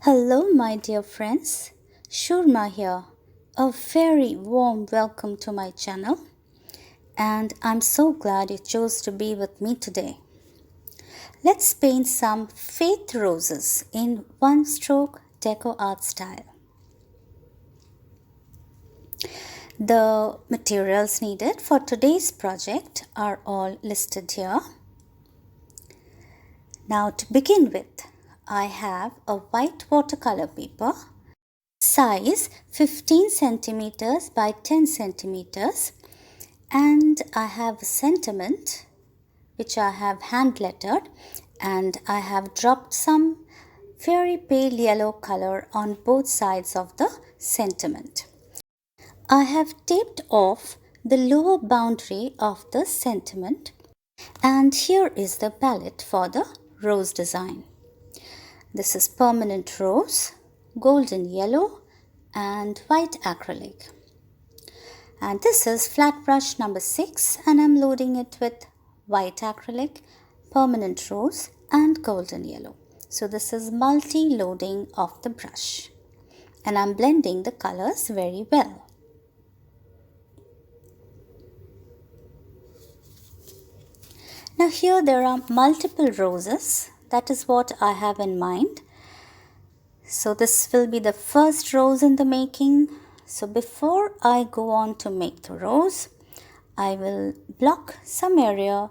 Hello, my dear friends. Shurma here. A very warm welcome to my channel, and I'm so glad you chose to be with me today. Let's paint some faith roses in one stroke deco art style. The materials needed for today's project are all listed here. Now, to begin with, I have a white watercolor paper, size 15 centimeters by 10 centimeters, and I have a sentiment which I have hand lettered, and I have dropped some very pale yellow color on both sides of the sentiment. I have taped off the lower boundary of the sentiment, and here is the palette for the rose design. This is permanent rose, golden yellow, and white acrylic. And this is flat brush number 6, and I'm loading it with white acrylic, permanent rose, and golden yellow. So this is multi-loading of the brush, and I'm blending the colors very well. Now here there are multiple roses. That is what I have in mind. So this will be the first rose in the making. So before I go on to make the rose, I will block some area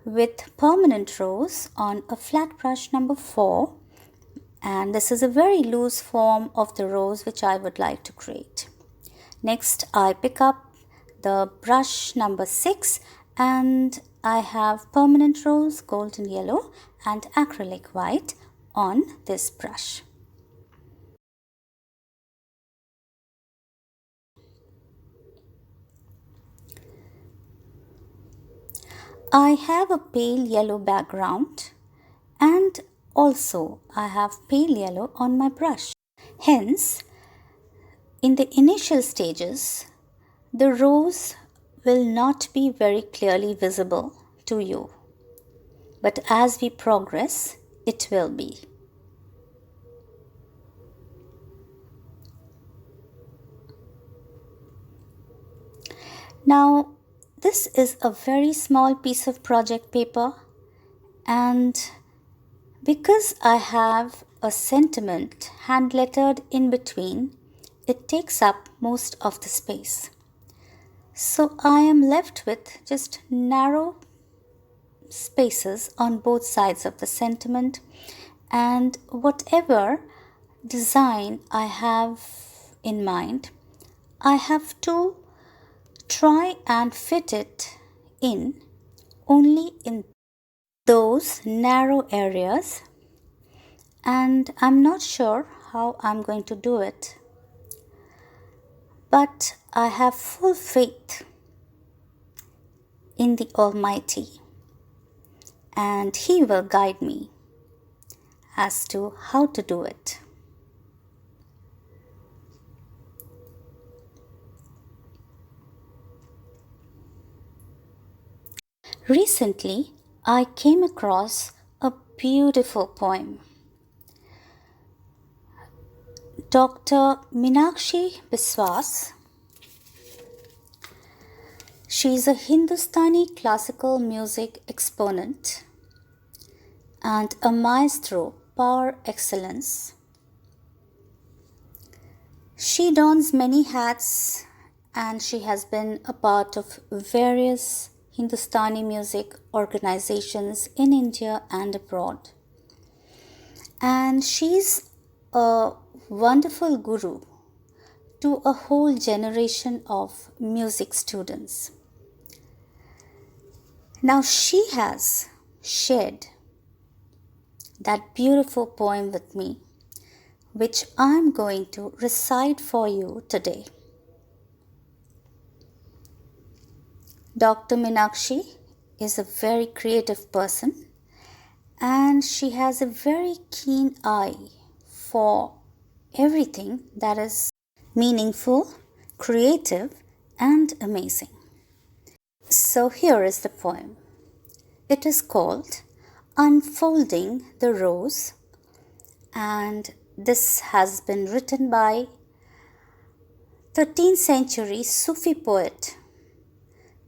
with permanent rose on a flat brush number 4. And this is a very loose form of the rose which I would like to create. Next, I pick up the brush number 6, and I have permanent rose, golden yellow, and acrylic white on this brush. I have a pale yellow background, and also I have pale yellow on my brush. Hence, in the initial stages, the rose will not be very clearly visible to you, but as we progress, it will be. Now, this is a very small piece of project paper, and because I have a sentiment hand lettered in between, it takes up most of the space. So I am left with just narrow spaces on both sides of the sentiment, and whatever design I have in mind, I have to try and fit it in only in those narrow areas, and I'm not sure how I'm going to do it, but I have full faith in the Almighty, and He will guide me as to how to do it. Recently, I came across a beautiful poem. Dr. Meenakshi Biswas. She is a Hindustani classical music exponent and a maestro par excellence. She dons many hats, and she has been a part of various Hindustani music organizations in India and abroad. And she's a wonderful guru to a whole generation of music students. Now she has shared that beautiful poem with me, which I'm going to recite for you today. Dr. Meenakshi is a very creative person, and she has a very keen eye for everything that is meaningful, creative, and amazing. So here is the poem. It is called Unfolding the Rose, and This has been written by 13th century Sufi poet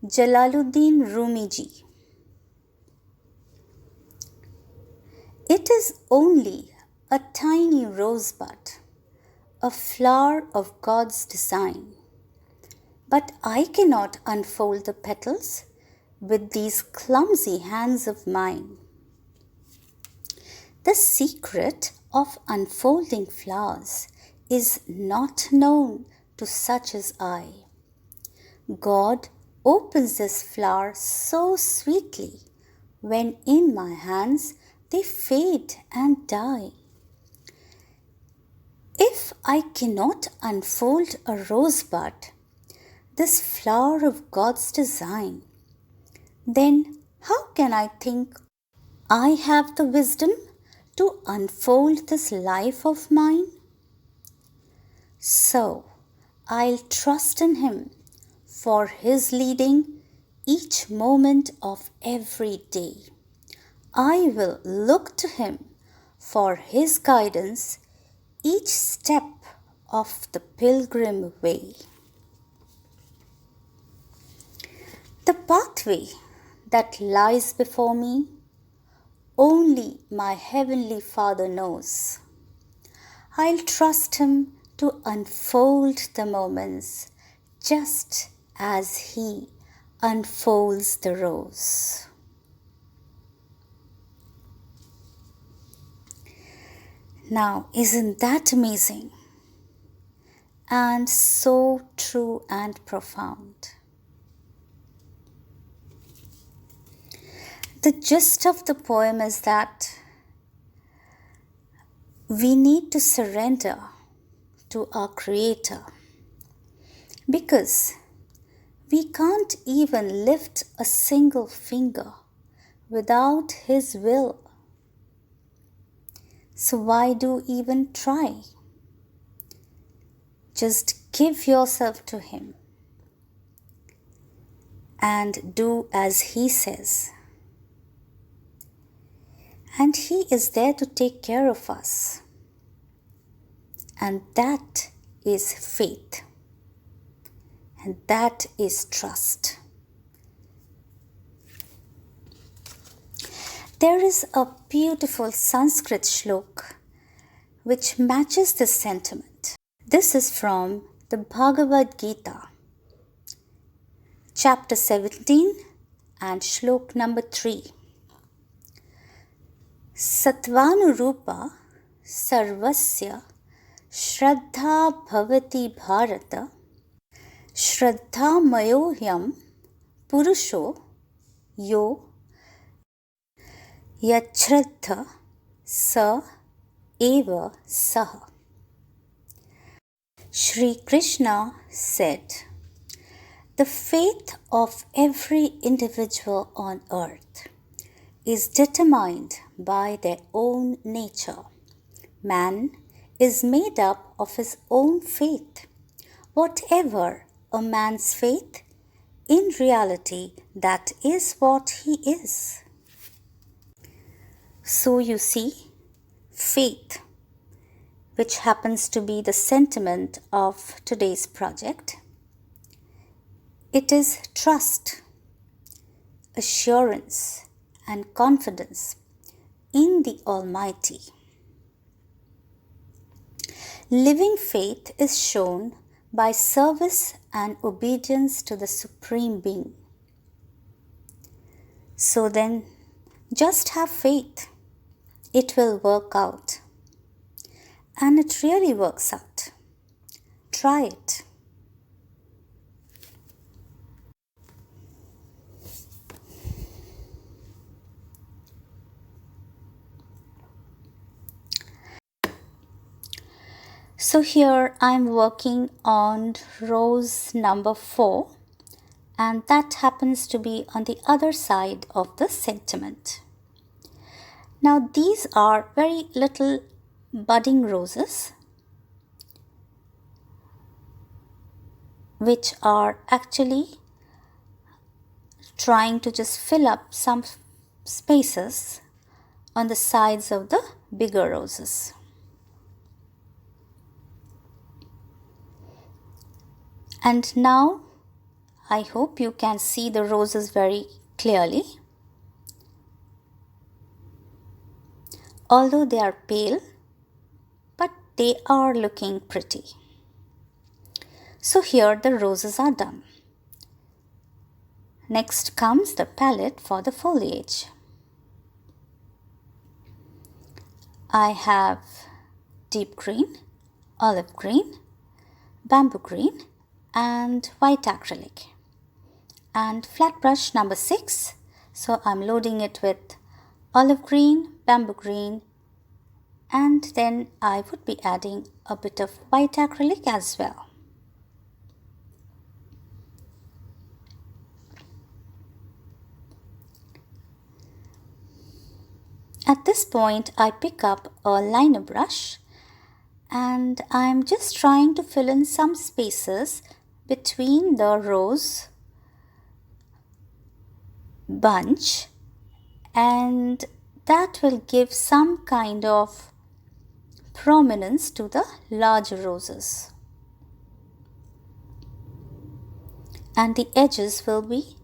Jalaluddin Rumiji. It is only a tiny rosebud, a flower of God's design. But I cannot unfold the petals with these clumsy hands of mine. The secret of unfolding flowers is not known to such as I. God opens this flower so sweetly when in my hands they fade and die. If I cannot unfold a rosebud, this flower of God's design, then how can I think I have the wisdom to unfold this life of mine? So I'll trust in Him for His leading each moment of every day. I will look to Him for His guidance each step of the pilgrim way. The pathway that lies before me, only my Heavenly Father knows. I'll trust Him to unfold the moments just as He unfolds the rose. Now, isn't that amazing? And so true and profound. The gist of the poem is that we need to surrender to our Creator because we can't even lift a single finger without His will. So why do even try? Just give yourself to Him and do as He says. And He is there to take care of us. And that is faith. And that is trust. There is a beautiful Sanskrit shlok which matches this sentiment. This is from the Bhagavad Gita, chapter 17 and shlok number 3. Sattvanurupa sarvasya shraddha bhavati bharata shraddha mayohyam purusho yo yachraddha sa eva saha. Shri Krishna said, the faith of every individual on earth is determined by their own nature. Man is made up of his own faith. Whatever a man's faith, in reality, that is what he is. So you see, faith, which happens to be the sentiment of today's project, it is trust, assurance, and confidence in the Almighty. Living faith is shown by service and obedience to the Supreme Being. So then, just have faith. It will work out. And it really works out. Try it. So here I'm working on rose number 4, and that happens to be on the other side of the sentiment. Now these are very little budding roses which are actually trying to just fill up some spaces on the sides of the bigger roses. And now I hope you can see the roses very clearly. Although they are pale, but they are looking pretty. So here the roses are done. Next comes the palette for the foliage. I have deep green, olive green, bamboo green and white acrylic and flat brush number 6. So I'm loading it with olive green, bamboo green, and then I would be adding a bit of white acrylic as well. At this point I pick up a liner brush and I'm just trying to fill in some spaces between the rose bunch, and that will give some kind of prominence to the larger roses, and the edges will be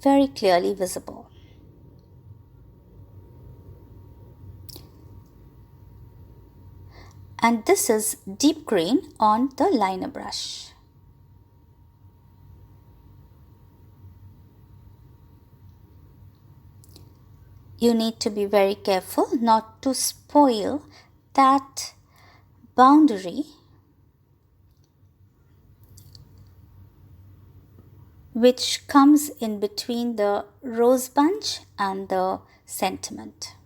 very clearly visible. And this is deep green on the liner brush. You need to be very careful not to spoil that boundary which comes in between the rose bunch and the sentiment.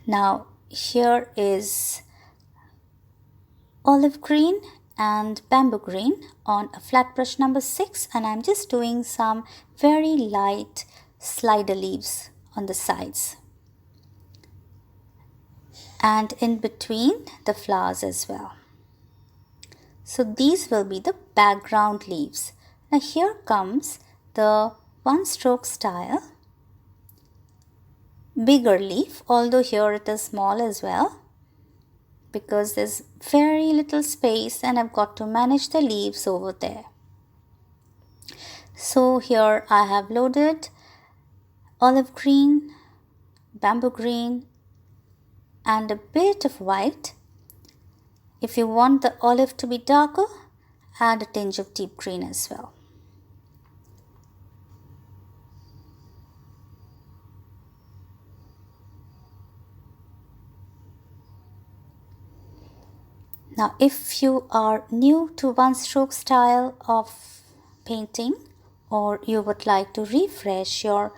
Now here is olive green and bamboo green on a flat brush number 6, and I'm just doing some very light slider leaves on the sides and in between the flowers as well. So these will be the background leaves. Now here comes the one stroke style bigger leaf, although here it is small as well because there's very little space and I've got to manage the leaves over there. So here I have loaded olive green, bamboo green and a bit of white. If you want the olive to be darker, add a tinge of deep green as well. Now if you are new to one stroke style of painting, or you would like to refresh your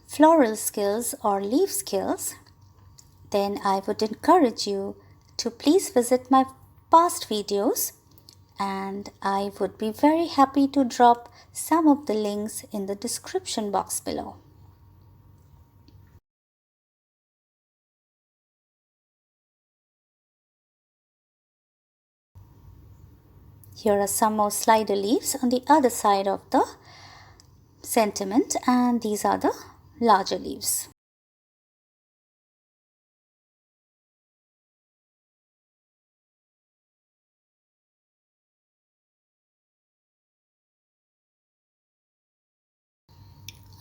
floral skills or leaf skills, then I would encourage you to please visit my past videos, and I would be very happy to drop some of the links in the description box below. Here are some more slider leaves on the other side of the sentiment, and these are the larger leaves.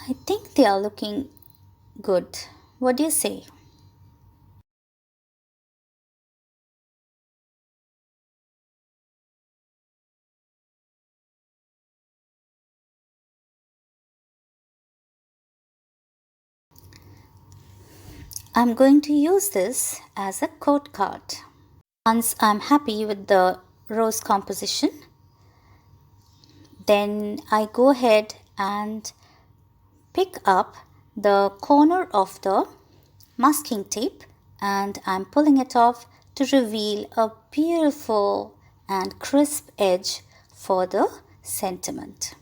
I think they are looking good. What do you say? I'm going to use this as a quote card. Once I'm happy with the rose composition, then I go ahead and pick up the corner of the masking tape and I'm pulling it off to reveal a beautiful and crisp edge for the sentiment.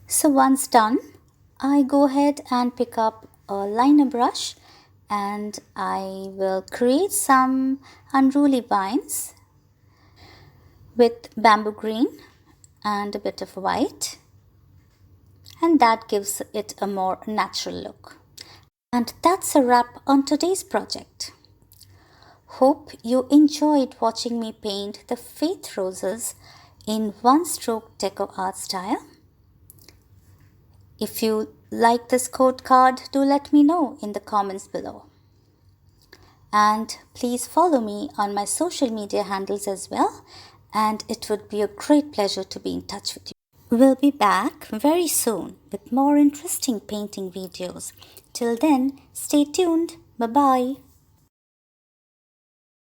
So once done, I go ahead and pick up a liner brush and I will create some unruly vines with bamboo green and a bit of white, and that gives it a more natural look. And that's a wrap on today's project. Hope you enjoyed watching me paint the faith roses in one-stroke deco art style. If you like this quote card, do let me know in the comments below. And please follow me on my social media handles as well, and it would be a great pleasure to be in touch with you. We'll be back very soon with more interesting painting videos. Till then, stay tuned. Bye-bye.